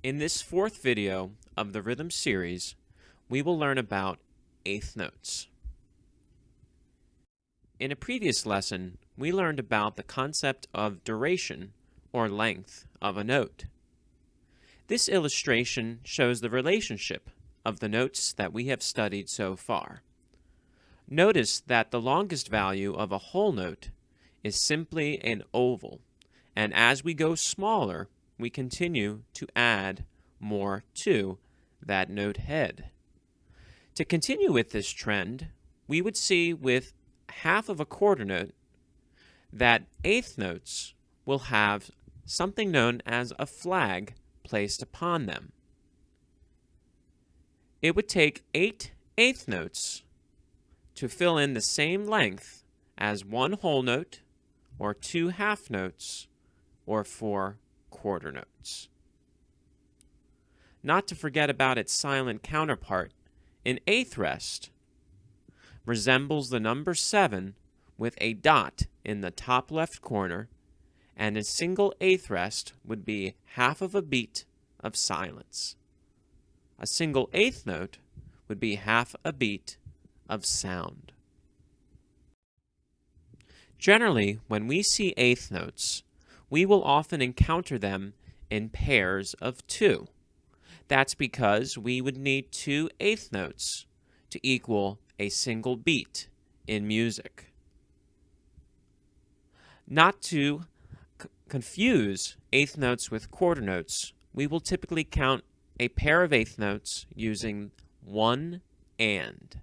In this fourth video of the rhythm series, we will learn about eighth notes. In a previous lesson, we learned about the concept of duration or length of a note. This illustration shows the relationship of the notes that we have studied so far. Notice that the longest value of a whole note is simply an oval, and as we go smaller, we continue to add more to that note head. To continue with this trend, we would see with half of a quarter note that eighth notes will have something known as a flag placed upon them. It would take 8 eighth notes to fill in the same length as one whole note, or 2 half notes, or 4 quarter notes. Not to forget about its silent counterpart, an eighth rest resembles the number 7 with a dot in the top left corner, and a single eighth rest would be half of a beat of silence. A single eighth note would be half a beat of sound. Generally, when we see eighth notes, we will often encounter them in pairs of 2. That's because we would need 2 eighth notes to equal a single beat in music. Not to confuse eighth notes with quarter notes, we will typically count a pair of eighth notes using 1 and.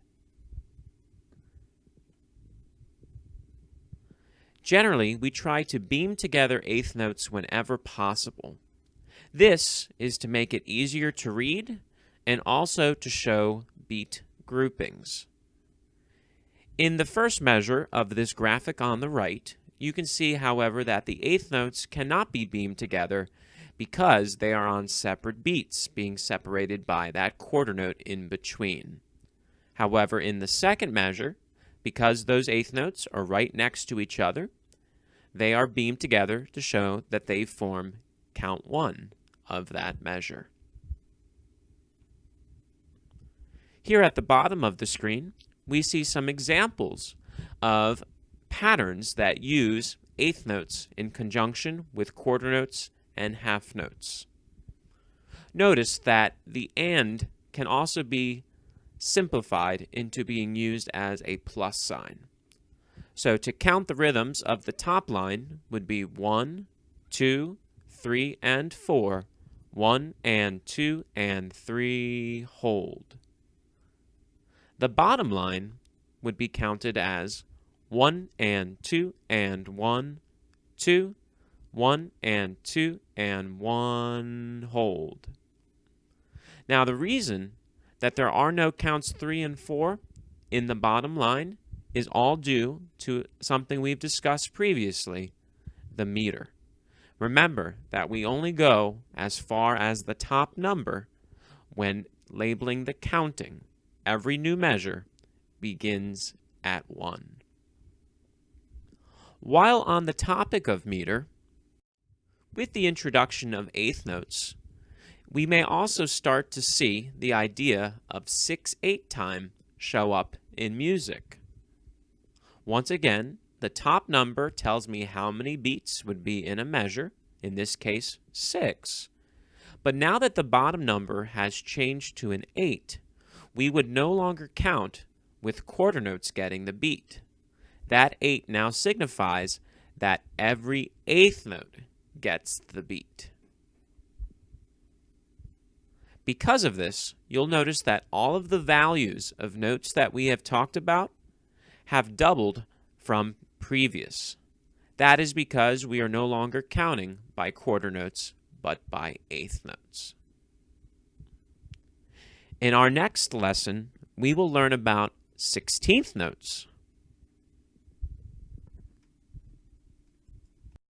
Generally, we try to beam together eighth notes whenever possible. This is to make it easier to read and also to show beat groupings. In the first measure of this graphic on the right, you can see, however, that the eighth notes cannot be beamed together because they are on separate beats, being separated by that quarter note in between. However, in the second measure, because those eighth notes are right next to each other, they are beamed together to show that they form count 1 of that measure. Here at the bottom of the screen, we see some examples of patterns that use eighth notes in conjunction with quarter notes and half notes. Notice that the and can also be simplified into being used as a plus sign. So to count the rhythms of the top line would be 1, 2, 3, and 4, 1 and 2 and 3, hold. The bottom line would be counted as 1 and 2 and 1, 2, 1 and 2 and 1, hold. Now the reason that there are no counts 3 and 4 in the bottom line is all due to something we've discussed previously, the meter. Remember that we only go as far as the top number when labeling the counting. Every new measure begins at 1. While on the topic of meter, with the introduction of eighth notes, we may also start to see the idea of 6/8 time show up in music. Once again, the top number tells me how many beats would be in a measure, in this case 6. But now that the bottom number has changed to an 8, we would no longer count with quarter notes getting the beat. That 8 now signifies that every eighth note gets the beat. Because of this, you'll notice that all of the values of notes that we have talked about have doubled from previous. That is because we are no longer counting by quarter notes, but by eighth notes. In our next lesson, we will learn about 16th notes.